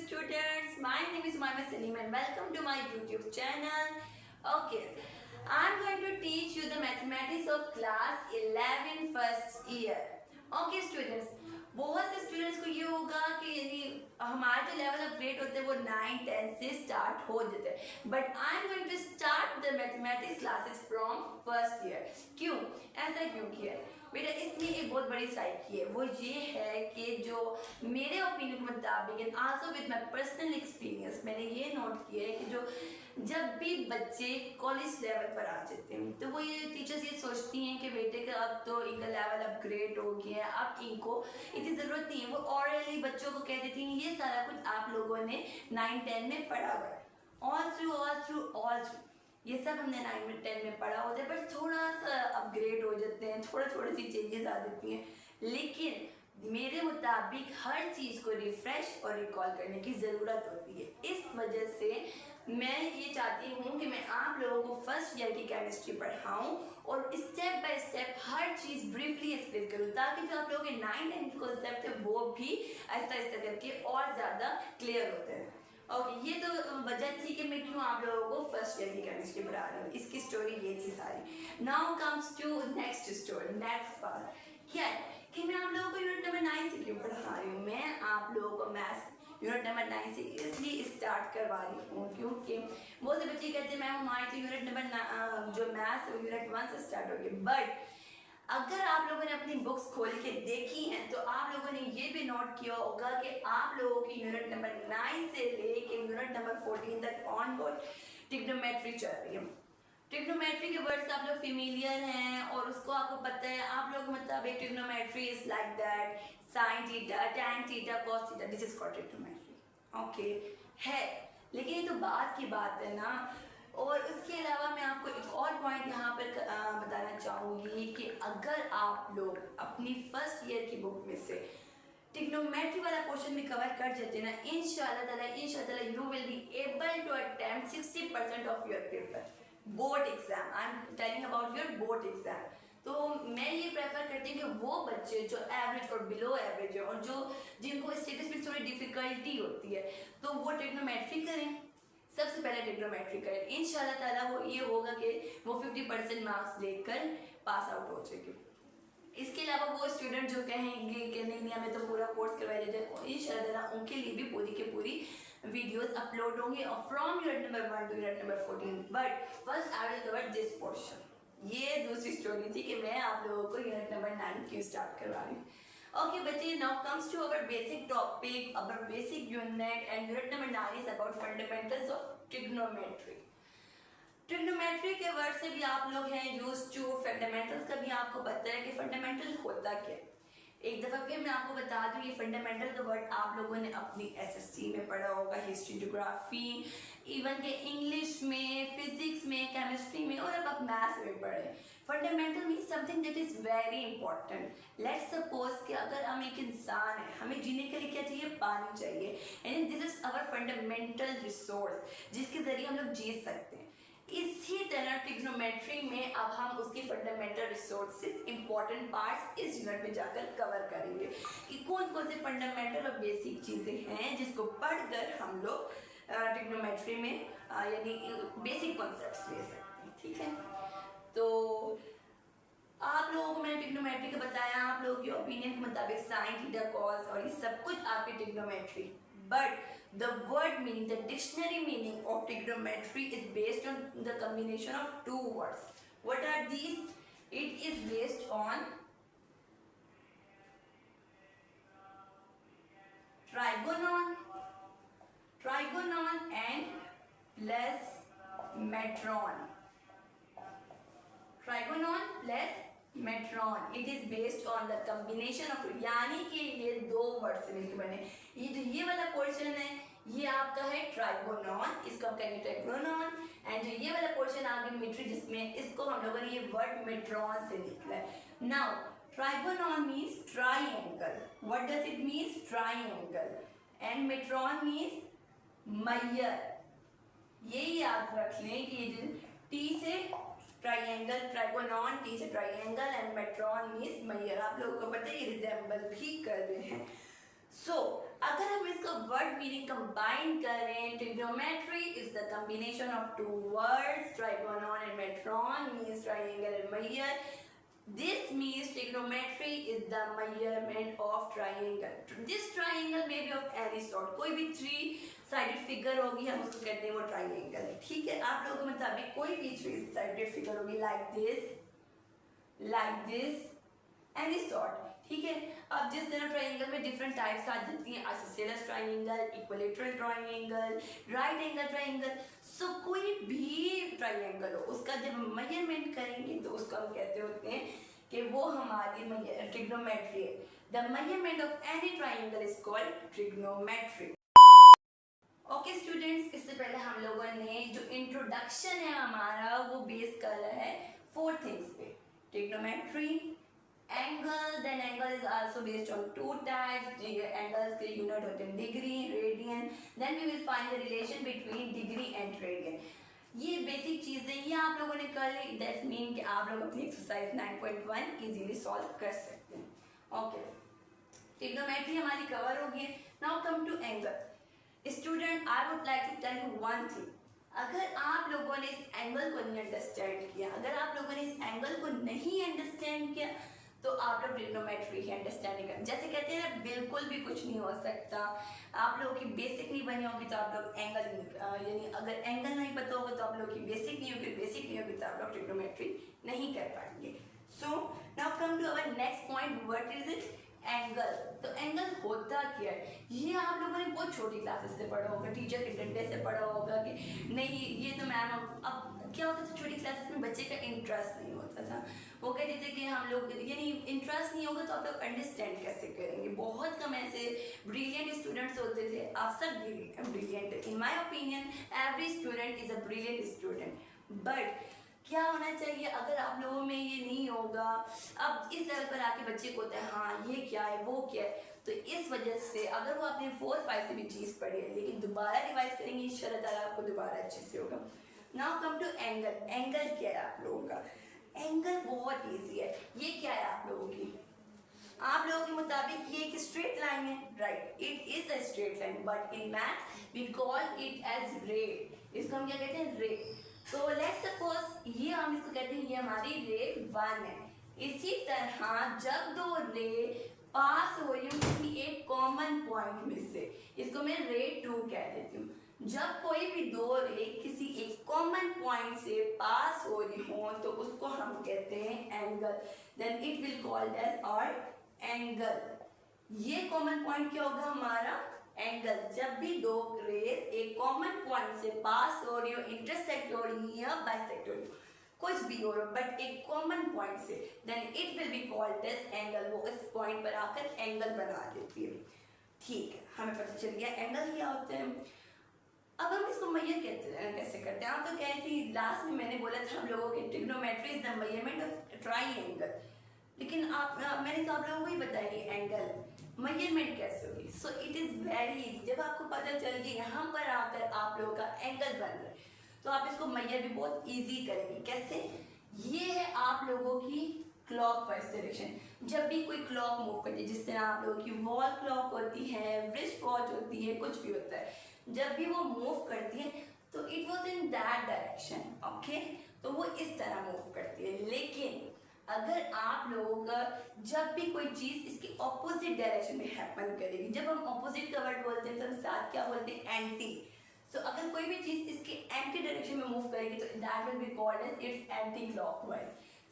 students. My name is Umayma Salim and welcome to my YouTube channel. Okay, I'm going to teach you the mathematics of class 11 first year. Okay students, बहुत से students को ये होगा कि यानी हमारे जो लेवल अपग्रेड होते हैं वो 9 10 से स्टार्ट हो जाते हैं, but I am going to start the mathematics classes from first year. क्यों ऐसा क्यों किया है बेटा? इसमें एक बहुत बड़ी साइड की है, वो ये है कि जो मेरे ओपिनियन के मुताबिक and also with my personal experience मैंने ये नोट किया है कि जो जब भी बच्चे कॉलेज लेवल पर आ जाते हैं तो वो ये टीचर्स ये सोचती हैं कि बेटे का अब तो इनका लेवल अपग्रेड हो गया है, अब इनको इतनी ज़रूरत नहीं है. वो ऑलरेडी बच्चों को कह देती हैं ये सारा कुछ आप लोगों ने 9 10 में पढ़ा हुआ है. ऑल थ्रू ये सब हमने 9 में 10 में पढ़ा होता है, पर थोड़ा सा अपग्रेड हो जाते हैं, थोड़ी सी चेंजेस आ जाती हैं. लेकिन मेरे मुताबिक हर चीज़ को रिफ्रेश और रिकॉल करने की ज़रूरत होती है. इस वजह से मैं ये चाहती हूँ कि मैं आप लोगों को फर्स्ट ईयर की केमिस्ट्री पढ़ाऊँ और step by step her cheese briefly explain करूँ, ताकि जो आप लोगों के 9 10 कॉन्सेप्ट है वो भी आहिस्ता करके और ज़्यादा क्लियर होते हैं. ओके, ये तो वजह थी कि मैं क्यों आप लोगों को फर्स्ट ईयर की केमिस्ट्री पढ़ा रही हूँ. इसकी स्टोरी ये थी सारी. Now comes to next story, next part. क्या है कि मैं आप लोगों को यूनिट नंबर 9 से क्यों पढ़ा रही हूँ? मैं आप लोगों को मैथ्स यूनिट नंबर 9 से इसलिए स्टार्ट करवा रही हूँ क्योंकि बहुत से बच्चे कहते हैं मैम हमारी तो यूनिट नंबर जो मैथ्स यूनिट 1 से स्टार्ट होगी. बट अगर आप लोगों ने अपनी बुक्स खोल के देखी हैं तो आप लोगों ने ये भी नोट किया होगा कि आप लोगों की यूनिट नंबर 9 से लेके यूनिट नंबर 14 तक ऑनवर्ड ट्रिग्नोमेट्री चल रही है. ट्रिग्नोमेट्री के वर्ड्स आप लोग फेमिलियर हैं और उसको आपको पता है. आप लोगों को मुताबिक trigonometry is like that sine theta tan theta cos theta, this is called trigonometry. Okay है, लेकिन ये तो बात की बात है ना. और उसके अलावा मैं आपको एक और पॉइंट यहाँ पर बताना चाहूँगी कि अगर आप लोग अपनी फर्स्ट ईयर की बुक में से ट्रिग्नोमेट्री वाला क्वेश्चन भी कवर कर जाते हैं ना, इंशाल्लाह you will be able to attempt 60% of your paper board exam. I am telling about your board exam. तो मैं ये प्रेफर करती हूँ कि वो बच्चे जो एवरेज और बिलो एवरेज है और जो जिनको स्टेटस में थोड़ी डिफिकल्टी होती है तो वो ट्रिग्नोमेट्री करें. सबसे पहले ट्रिग्नोमेट्री करें. इंशाल्लाह ताला वो ये होगा कि वो 50% मार्क्स लेकर पास आउट हो जाएंगे. इसके अलावा वो स्टूडेंट जो कहेंगे कि नहीं हमें तो पूरा कोर्स करवाया जाए, इंशाल्लाह ताला उनके लिए भी पूरी की पूरी वीडियोस अपलोड होंगी और from unit number 1 to unit number 14. But first I will cover this portion. ये दूसरी स्टोरी थी कि मैं आप लोगों को यूनिट नंबर 9 क्यों स्टार्ट करवा रही हूँ. Okay, बच्चे, now comes to our basic topic, our basic unit, and unit number 9 is about fundamentals of trigonometry. Trigonometry के वर्ड से भी आप लोग हैं यूज टू. फंडामेंटल्स का भी आपको पता है कि फंडामेंटल होता क्या है. एक दफ़ा फिर मैं आपको बता दूं, ये फंडामेंटल का वर्ड आप लोगों ने अपनी एसएसटी में पढ़ा होगा, हिस्ट्री ज्योग्राफी, इवन के इंग्लिश में, फिजिक्स में, केमिस्ट्री में और अब आप मैथ्स में पढ़े. Fundamental means something that is very important. Let's suppose कि अगर हम एक इंसान है, हमें जीने के लिए क्या चाहिए? पानी चाहिए. And this is our fundamental resource जिसके ज़रिए हम लोग जी सकते हैं. इसी तरह ट्रिग्नोमेट्री में अब हम उसकी फंडामेंटल रिसोर्सेज इंपॉर्टेंट पार्ट्स इस यूनिट में जाकर कवर करेंगे कि कौन कौन से फंडामेंटल और बेसिक चीज़ें हैं जिसको पढ़कर हम लोग ट्रिग्नोमेट्री में यानी बेसिक कॉन्सेप्ट्स ले सकते हैं. ठीक है, तो आप लोगों को मैंने ट्रिग्नोमेट्री का बताया, आप लोगों के ओपिनियन के मुताबिक साइन थीटा कॉस और ये सब कुछ आपकी trigonometry. But the word meaning, the dictionary meaning of trigonometry is based on the combination of two words. What are these? It is based on trigonon and plus metron. Trigonon plus metron. It is based on the combination of, यानी कि ये दो word से मिलकर बने. ये जो ये वाला पोर्शन है ये आपका है ट्राइगोनॉन, इसको हम कहेंगे ट्राइगोनॉन. एंड जो ये वाला पोर्शन आगे मेट्री जिसमें इसको हम लोगों ने ये वर्ड मेट्रॉन से निकला है. Now trigonon means triangle. What does it means? Triangle. And metron means measure. ये याद रख लें कि टी से ट्राइएंगल, ट्राइगोनॉन, टी से triangle and metron means measure. आप लोगों को पता है ये रिजेंबल भी कर रहे हैं. सो अगर हम इसका वर्ड मीनिंग कंबाइन करें, trigonometry is the combination of two words, trigonon and metron means triangle and measure. This means trigonometry is the measurement of triangle. This triangle may be of any sort. कोई भी three sided figure होगी हम उसको कहते हैं वो triangle है. ठीक है, आप लोगों के मुताबिक कोई भी थ्री साइडेड फिगर होगी लाइक दिस एनी सॉर्ट. ठीक है, अब जिस तरह ट्राइंगल में डिफरेंट टाइप्स आ जाती हैं, isosceles triangle, equilateral triangle, right angle triangle. So कोई भी ट्राइंगल हो उसका जब मेजरमेंट करेंगे तो उसको हम कहते होते हैं कि वो हमारी ट्रिग्नोमेट्री है. The measurement of any triangle is called trigonometry. Okay students, इससे पहले हम लोगों ने जो इंट्रोडक्शन है हमारा वो बेस कर रहा है 4 थिंग्स पे. Trigonometry, angle, then angle is also based on 2 types. Angles के unit होते हैं degree, radian. Then we will find the relation between degree and radian. ये बेसिक चीजें ये आप लोगों ने कर ली. That mean कि आप लोग अपनी एक्सरसाइज 9.1 इजीली सॉल्व कर सकते हैं. ओके, ट्रिग्नोमेट्री हमारी कवर होगी. Now come to angle. Student, I would like to tell you one thing. अगर आप लोगों ने इस एंगल को नहीं अंडरस्टैंड किया, अगर आप लोगों ने इस एंगल को नहीं अंडरस्टैंड किया तो आप लोग ट्रिग्नोमेट्री की अंडरस्टैंडिंग करें. जैसे कहते हैं ना, बिल्कुल भी कुछ नहीं हो सकता. आप लोगों की बेसिक नहीं बनी होगी तो आप लोग एंगल यानी अगर एंगल नहीं पता होगा तो आप लोगों की बेसिक नहीं होगी, बेसिक नहीं होगी तो आप लोग ट्रिग्नोमेट्री नहीं कर पाएंगे. So now come to our next point. What is it? Angle. तो एंगल होता क्या है? ये आप लोगों ने बहुत छोटी क्लासेस से पढ़ा होगा, टीचर के डंडे से पढ़ा होगा कि नहीं ये तो मैम. अब क्या होता था, छोटी क्लासेस में बच्चे का इंटरेस्ट नहीं होता था. वो कहते थे कि हम लोग यानी इंटरेस्ट नहीं होगा तो आप लोग अंडरस्टैंड कैसे करेंगे. बहुत कम ऐसे ब्रिलियंट स्टूडेंट्स होते थे. आप सब brilliant. In my opinion every student is a brilliant student. But क्या होना चाहिए, अगर आप लोगों में ये नहीं होगा, अब इस लेवल पर आके बच्चे को होता है हाँ ये क्या है वो क्या है, तो इस वजह से अगर वो आपने 4-5 से भी चीज़ पढ़ी है लेकिन दोबारा रिवाइज करेंगे इंशाल्लाह ताला आपको दोबारा अच्छे से होगा. Now come to angle. Angle क्या है आप लोगों का? एंगल बहुत ईजी है. ये क्या है आप लोगों की? आप लोगों के मुताबिक ये एक स्ट्रेट लाइन है. Right, it is a straight line but in math we call it as ray. इसको हम क्या कहते हैं? रे. तो लेट्स सपोज ये हम इसको कहते हैं ये हमारी रे 1 है. इसी तरह जब दो रे पास हो रही हूँ किसी एक कॉमन पॉइंट में से, इसको मैं रे 2 कह देती हूँ. जब कोई भी दो रे किसी एक कॉमन पॉइंट से पास हो रही हो तो उसको हम कहते हैं angle. Then it will called as और एंगल. ये कॉमन पॉइंट क्या होगा हमारा? एंगल. जब भी दो रेज एक कॉमन पॉइंट से पास हो रही हो, इंटरसेक्ट हो रही है या बाइसेक्ट हो रही हो, कुछ भी हो रहा हो बट एक कॉमन पॉइंट से, then it will be called as angle. वो इस पॉइंट पर आकर एंगल बना देती है. ठीक है, हमें पता चल गया एंगल क्या होते हैं. अब हम इसको मेजर कैसे करते हैं? आप तो कह थी लास्ट में मैंने बोला था हम लोगों के trigonometry is the measurement of triangle. लेकिन मैंने तो आप लोगों को ही बताया एंगल मेजरमेंट कैसे होगी. So it is very easy. जब आपको पता चल गया यहाँ पर आकर आप लोगों का एंगल बन रहा है तो आप इसको मेजर भी बहुत इजी करेंगे. कैसे? ये है आप लोगों की क्लॉकवाइज डायरेक्शन. जब भी कोई क्लॉक मूव करती है, जिस तरह आप लोगों की वॉल क्लॉक होती है, रिस्ट वॉच होती है, कुछ भी होता है, जब भी वो मूव करती है तो it was in that direction. Okay, तो वो इस तरह मूव करती है. लेकिन अगर आप लोगों का जब भी कोई चीज इसके ऑपोजिट डायरेक्शन में हैपन करेगी, जब हम ऑपोजिट का वर्ड बोलते हैं तो हम साथ क्या बोलते हैं? एंटी. सो अगर कोई भी चीज इसके एंटी डायरेक्शन में मूव करेगी तो that will be called as it's anti clockwise.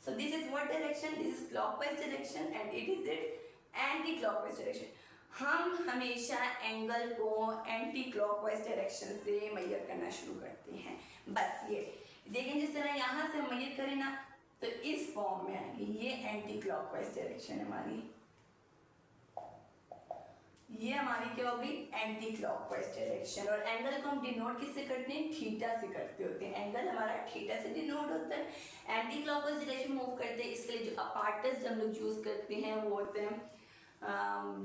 So this is what direction? This is clockwise direction and it is it anti clockwise direction. हम हमेशा एंगल को एंटी क्लॉकवाइज डायरेक्शन से measure करना शुरू करते हैं. बस ये देखें, जिस तरह यहाँ से मेजर करें ना तो इस फॉर्म में आएंगे. ये एंटी क्लॉकवाइज डायरेक्शन हमारी, ये हमारी क्या होगी? Anti clockwise direction. और एंगल को हम डिनोट किससे करते हैं? थीटा से करते होते हैं. एंगल हमारा थीटा से डिनोट होता है. एंटी क्लॉकवाइज डायरेक्शन मूव करते हैं. इसके लिए जो अपार्टस हम लोग यूज करते हैं वो होते हैं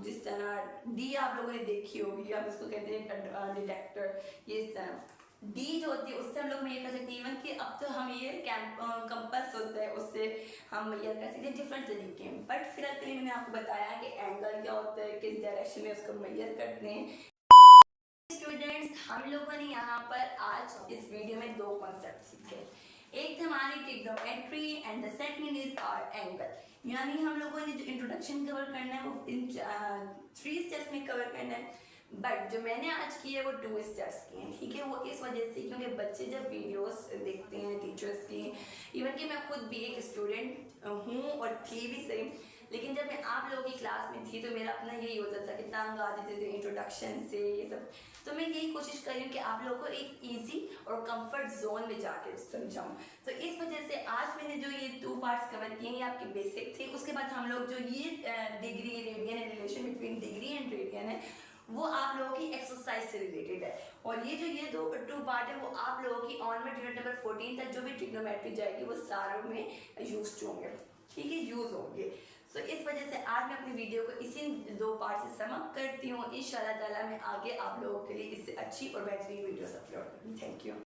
जिस तरह डी आप लोगों ने देखी होगी, आप इसको कहते हैं डिटेक्टर. ये इस तरह डी जो होती है उससे हम लोग मेजर कर सकते हैं। इवन कि अब तो हम ये कंपास होता है उससे हम मेजर कर सकते हैं डिफरेंट तरीके में। बट फिलहाल के लिए मैंने आपको बताया कि एंगल क्या होता है, किस डायरेक्शन में उसको मेजर करते हैं। स्टूडेंट्स, हम लोगों ने यहाँ पर आज इस वीडियो में दो कॉन्सेप्ट सीखे। एक था हमारी trigonometry and the second is hour angle. यानी हम लोगों ने जो इंट्रोडक्शन कवर करना है वो इन 3 स्टेप्स में कवर करना है। बट जो मैंने आज किए है वो 2 स्टेप्स किए हैं, ठीक है। वो इस वजह से क्योंकि बच्चे जब वीडियोस देखते हैं टीचर्स की, इवन कि मैं खुद भी एक स्टूडेंट हूँ और थी भी सही, लेकिन जब मैं आप लोगों की क्लास में थी तो मेरा अपना यही होता था कि तंग आ जाते थे इंट्रोडक्शन से ये सब। तो मैं यही कोशिश कर रही हूँ कि आप लोगों को एक इजी और कंफर्ट जोन में जाकर समझाऊँ। तो इस वजह से आज मैंने जो ये 2 पार्ट्स कवर किए ये आपके बेसिक थे। उसके बाद हम लोग जो ये डिग्री रेडियन है, relation between degree and radian है, वो आप लोगों की एक्सरसाइज से रिलेटेड है। और ये जो ये 2 पार्ट है वो आप लोगों की ऑन में यूनिट नंबर 14 तक जो भी ट्रिग्नोमेट्री जाएगी वो सारों में यूज होंगे, ठीक है, यूज होंगे। तो इस वजह से आज मैं अपनी वीडियो को इसी 2 पार्ट से समाप्त करती हूँ। इंशाल्लाह ताला मैं आगे आप लोगों के लिए इससे अच्छी और बेहतरीन वीडियोस अपलोड करूँगी। Thank you.